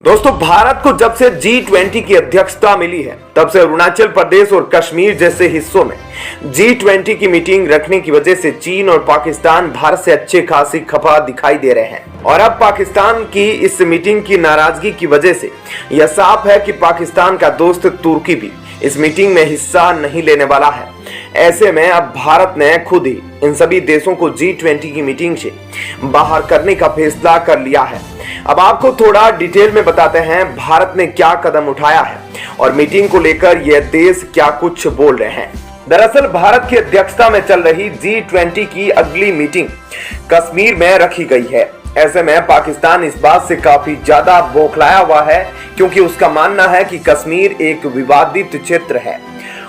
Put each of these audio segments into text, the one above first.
दोस्तों, भारत को जब से G20 की अध्यक्षता मिली है तब से अरुणाचल प्रदेश और कश्मीर जैसे हिस्सों में G20 की मीटिंग रखने की वजह से चीन और पाकिस्तान भारत से अच्छे खासी खफा दिखाई दे रहे हैं। और अब पाकिस्तान की इस मीटिंग की नाराजगी की वजह से यह साफ है कि पाकिस्तान का दोस्त तुर्की भी इस मीटिंग में हिस्सा नहीं लेने वाला है। ऐसे में अब भारत ने खुद ही इन सभी देशों को G20 की मीटिंग से बाहर करने का फैसला कर लिया है। अब आपको थोड़ा डिटेल में बताते हैं भारत ने क्या कदम उठाया है और मीटिंग को लेकर यह देश क्या कुछ बोल रहे हैं। दरअसल भारत की अध्यक्षता में चल रही G20 की अगली मीटिंग कश्मीर में रखी गई है। ऐसे में पाकिस्तान इस बात से काफी ज्यादा बौखलाया हुआ है क्योंकि उसका मानना है कि कश्मीर एक विवादित क्षेत्र है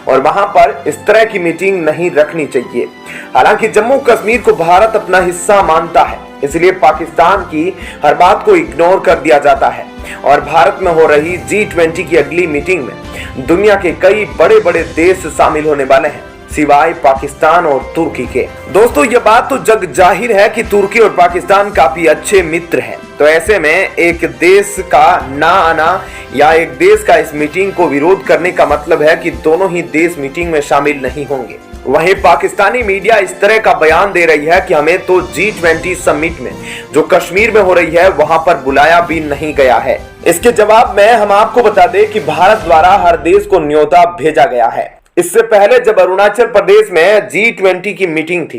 और वहां पर इस तरह की मीटिंग नहीं रखनी चाहिए। हालांकि जम्मू कश्मीर को भारत अपना हिस्सा मानता है, इसलिए पाकिस्तान की हर बात को इग्नोर कर दिया जाता है और भारत में हो रही G20 की अगली मीटिंग में दुनिया के कई बड़े बड़े देश शामिल होने वाले हैं सिवाय पाकिस्तान और तुर्की के। दोस्तों, यह बात तो जग जाहिर है कि तुर्की और पाकिस्तान काफी अच्छे मित्र हैं। तो ऐसे में एक देश का ना आना या एक देश का इस मीटिंग को विरोध करने का मतलब है कि दोनों ही देश मीटिंग में शामिल नहीं होंगे। वहीं पाकिस्तानी मीडिया इस तरह का बयान दे रही है कि हमें तो G20 समिट में जो कश्मीर में हो रही है वहां पर बुलाया भी नहीं गया है। इसके जवाब में हम आपको बता दें कि भारत द्वारा हर देश को न्योता भेजा गया है। इससे पहले जब अरुणाचल प्रदेश में G20 की मीटिंग थी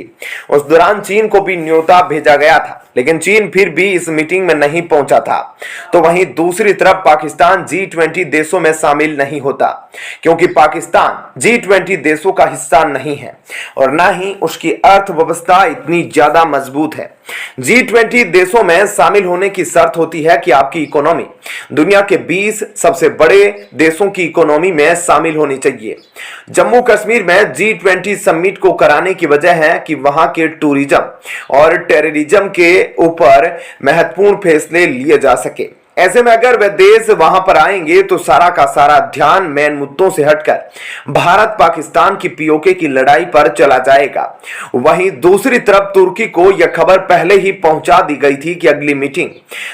उस दौरान चीन को भी न्योता भेजा गया था, लेकिन चीन फिर भी इस मीटिंग में नहीं पहुंचा था। तो वहीं दूसरी तरफ पाकिस्तान G20 देशों में शामिल नहीं होता क्योंकि पाकिस्तान G20 देशों का हिस्सा नहीं है और ना ही उसकी अर्थव्यवस्था इतनी ज्यादा मजबूत है। G20 देशों में शामिल होने की शर्त होती है कि आपकी इकोनॉमी दुनिया के 20 सबसे बड़े देशों की इकोनॉमी में शामिल होनी चाहिए। जम्मू कश्मीर में G20 समिट को कराने की वजह है कि वहां के टूरिज्म और टेररिज्म के ऊपर महत्वपूर्ण फैसले लिए जा सके। ऐसे में अगर वे देश वहां पर आएंगे तो सारा का सारा ध्यान मेन मुद्दों से हटकर भारत पाकिस्तान की पीओके की लड़ाई पर चला जाएगा। वहीं दूसरी तरफ तुर्की को यह खबर पहले ही पहुंचा दी गई थी कि अगली मीटिंग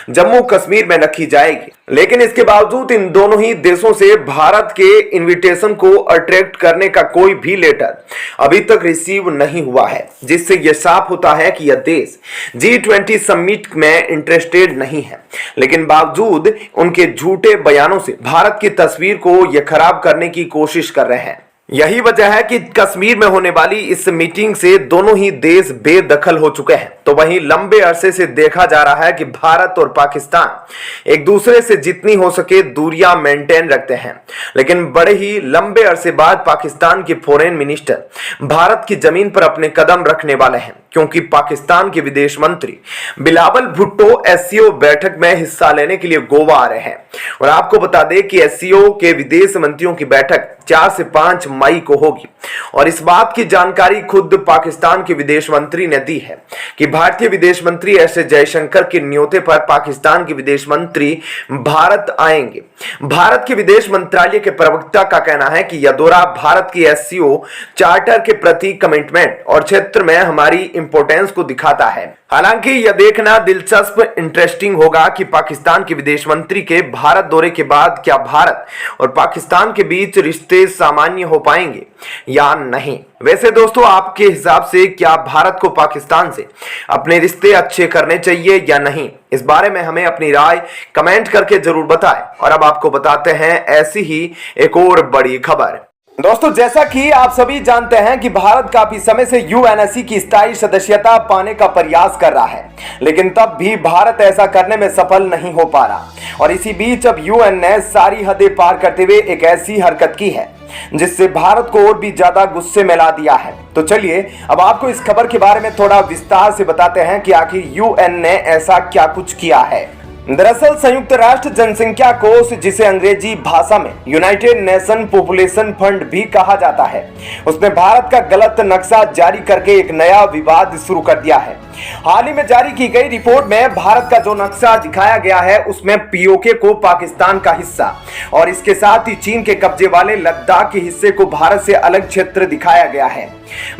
जम्मू कश्मीर में रखी जाएगी, लेकिन इसके बावजूद इन दोनों ही देशों से भारत के इन्विटेशन को अट्रैक्ट करने का कोई भी लेटर अभी तक रिसीव नहीं हुआ है, जिससे यह साफ होता है कि यह देश G20 समिट में इंटरेस्टेड नहीं है। लेकिन बावजूद उनके झूठे बयानों से भारत की तस्वीर को यह खराब करने की कोशिश कर रहे हैं। यही वजह है कि कश्मीर में होने वाली इस मीटिंग से दोनों ही देश बेदखल हो चुके हैं। तो वहीं लंबे अरसे से देखा जा रहा है कि भारत और पाकिस्तान एक दूसरे से जितनी हो सके दूरियां मेंटेन रखते हैं, लेकिन बड़े ही लंबे अरसे बाद पाकिस्तान के फॉरेन मिनिस्टर भारत की जमीन पर अपने कदम रखने वाले हैं क्योंकि पाकिस्तान के विदेश मंत्री बिलावल भुट्टो SCO बैठक में हिस्सा लेने के लिए गोवा आ रहे हैं। और आपको बता दें कि SCO के विदेश मंत्रियों की बैठक 4 से 5 मई को होगी और इस बात की जानकारी खुद पाकिस्तान के विदेश मंत्री ने दी है कि भारतीय विदेश मंत्री S जयशंकर के न्योते पर पाकिस्तान के विदेश मंत्री भारत आएंगे। भारत के विदेश मंत्रालय के प्रवक्ता का कहना है कि यह दौरा भारत की SCO चार्टर के प्रति कमिटमेंट और क्षेत्र में हमारी इंपोर्टेंस को दिखाता है। हालांकि यह देखना दिलचस्प इंटरेस्टिंग होगा कि पाकिस्तान के विदेश मंत्री के भारत दौरे के बाद क्या भारत और पाकिस्तान के बीच रिश्ते सामान्य हो पाएंगे या नहीं। वैसे दोस्तों, आपके हिसाब से क्या भारत को पाकिस्तान से अपने रिश्ते अच्छे करने चाहिए या नहीं, इस बारे में हमें अपनी राय कमेंट करके जरूर बताएं। और अब आपको बताते हैं ऐसी ही एक और बड़ी खबर। दोस्तों, जैसा कि आप सभी जानते हैं कि भारत काफी समय से UNSC की स्थायी सदस्यता पाने का प्रयास कर रहा है, लेकिन तब भी भारत ऐसा करने में सफल नहीं हो पा रहा। और इसी बीच अब UN ने सारी हदें पार करते हुए एक ऐसी हरकत की है जिससे भारत को और भी ज्यादा गुस्से में ला दिया है। तो चलिए अब आपको इस खबर के बारे में थोड़ा विस्तार से बताते हैं कि आखिर UN ने ऐसा क्या कुछ किया है। दरअसल संयुक्त राष्ट्र जनसंख्या कोष, जिसे अंग्रेजी भाषा में यूनाइटेड नेशन पॉपुलेशन फंड भी कहा जाता है, उसने भारत का गलत नक्शा जारी करके एक नया विवाद शुरू कर दिया है। हाल ही में जारी की गई रिपोर्ट में भारत का जो नक्शा दिखाया गया है उसमें पीओके को पाकिस्तान का हिस्सा और इसके साथ ही चीन के कब्जे वाले लद्दाख के हिस्से को भारत से अलग क्षेत्र दिखाया गया है।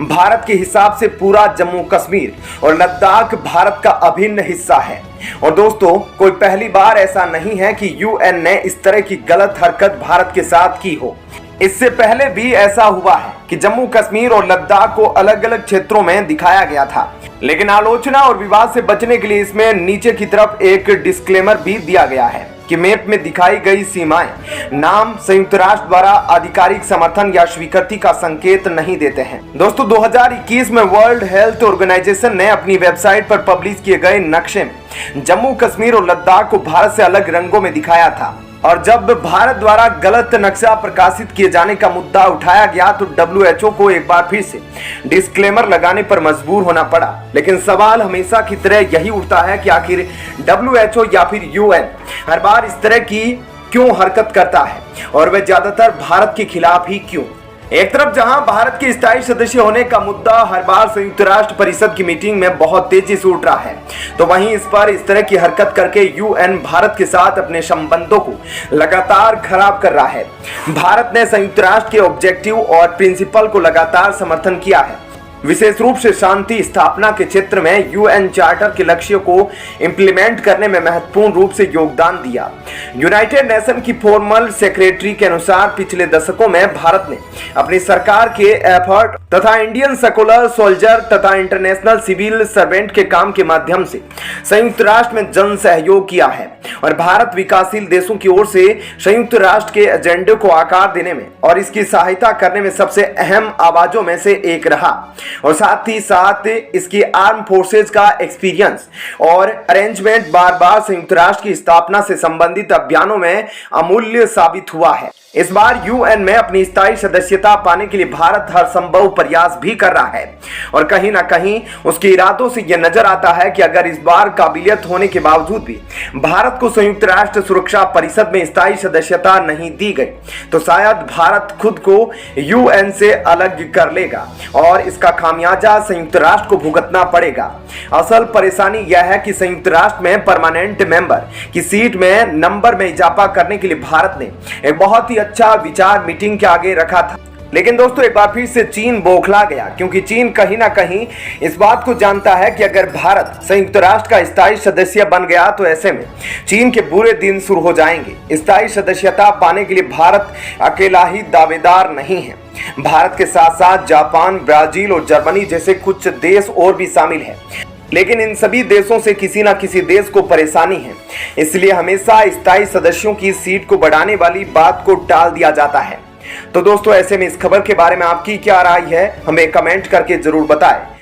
भारत के हिसाब से पूरा जम्मू कश्मीर और लद्दाख भारत का अभिन्न हिस्सा है। और दोस्तों, कोई पहली बार ऐसा नहीं है कि यूएन ने इस तरह की गलत हरकत भारत के साथ की हो। इससे पहले भी ऐसा हुआ है कि जम्मू कश्मीर और लद्दाख को अलग अलग क्षेत्रों में दिखाया गया था, लेकिन आलोचना और विवाद से बचने के लिए इसमें नीचे की तरफ एक डिस्क्लेमर भी दिया गया है कि मैप में दिखाई गई सीमाएं नाम संयुक्त राष्ट्र द्वारा आधिकारिक समर्थन या स्वीकृति का संकेत नहीं देते हैं। दोस्तों, 2021 में वर्ल्ड हेल्थ ऑर्गेनाइजेशन ने अपनी वेबसाइट पर पब्लिश किए गए नक्शे में जम्मू कश्मीर और लद्दाख को भारत से अलग रंगों में दिखाया था। और जब भारत द्वारा गलत नक्शा प्रकाशित किए जाने का मुद्दा उठाया गया तो WHO को एक बार फिर से डिस्क्लेमर लगाने पर मजबूर होना पड़ा। लेकिन सवाल हमेशा की तरह यही उठता है कि आखिर WHO या फिर UN हर बार इस तरह की क्यों हरकत करता है और वह ज्यादातर भारत के खिलाफ ही क्यों। एक तरफ जहां भारत के स्थायी सदस्य होने का मुद्दा हर बार संयुक्त राष्ट्र परिषद की मीटिंग में बहुत तेजी से उठ रहा है, तो वहीं इस पर इस तरह की हरकत करके यूएन भारत के साथ अपने संबंधों को लगातार खराब कर रहा है। भारत ने संयुक्त राष्ट्र के ऑब्जेक्टिव और प्रिंसिपल को लगातार समर्थन किया है, विशेष रूप से शांति स्थापना के क्षेत्र में यूएन चार्टर के लक्ष्यों को इंप्लीमेंट करने में महत्वपूर्ण रूप से योगदान दिया। यूनाइटेड नेशन की फॉर्मल सेक्रेटरी के अनुसार पिछले दशकों में भारत ने अपनी सरकार के एफर्ट तथा इंडियन सेकुलर सोल्जर तथा इंटरनेशनल सिविल सर्वेंट के काम के माध्यम से संयुक्त राष्ट्र में जन सहयोग किया है और भारत विकासशील देशों की ओर से संयुक्त राष्ट्र के एजेंडे को आकार देने में और इसकी सहायता करने में सबसे अहम आवाजों में से एक रहा। और साथ ही साथ इसकी आर्म फोर्सेज का एक्सपीरियंस और अरेंजमेंट बार बार संयुक्त राष्ट्र की स्थापना से संबंधित अभियानों में अमूल्य साबित हुआ है। इस बार यूएन में अपनी स्थायी सदस्यता पाने के लिए भारत हर संभव प्रयास भी कर रहा है और कहीं ना कहीं उसके इरादों से यह नजर आता है कि अगर इस बार काबिलियत होने के बावजूद भी भारत को संयुक्त राष्ट्र सुरक्षा परिषद में स्थायी सदस्यता नहीं दी गई तो शायद भारत खुद को यूएन से अलग कर लेगा और इसका खामियाजा संयुक्त राष्ट्र को भुगतना पड़ेगा। असल परेशानी यह है कि संयुक्त राष्ट्र में परमानेंट मेंबर की सीट में नंबर में इजाफा करने के लिए भारत ने एक बहुत ही अच्छा विचार मीटिंग के आगे रखा था। लेकिन दोस्तों, एक बार फिर से चीन बौखला गया, क्योंकि चीन कहीं ना कहीं इस बात को जानता है कि अगर भारत संयुक्त राष्ट्र का स्थायी सदस्य बन गया तो ऐसे में चीन के बुरे दिन शुरू हो जाएंगे। स्थायी सदस्यता पाने के लिए भारत अकेला ही दावेदार नहीं है, भारत के साथ साथ जापान, ब्राजील और जर्मनी जैसे कुछ देश और भी शामिल हैं। लेकिन इन सभी देशों से किसी न किसी देश को परेशानी है, इसलिए हमेशा स्थायी सदस्यों की सीट को बढ़ाने वाली बात को टाल दिया जाता है। तो दोस्तों, ऐसे में इस खबर के बारे में आपकी क्या राय है, हमें कमेंट करके जरूर बताएं।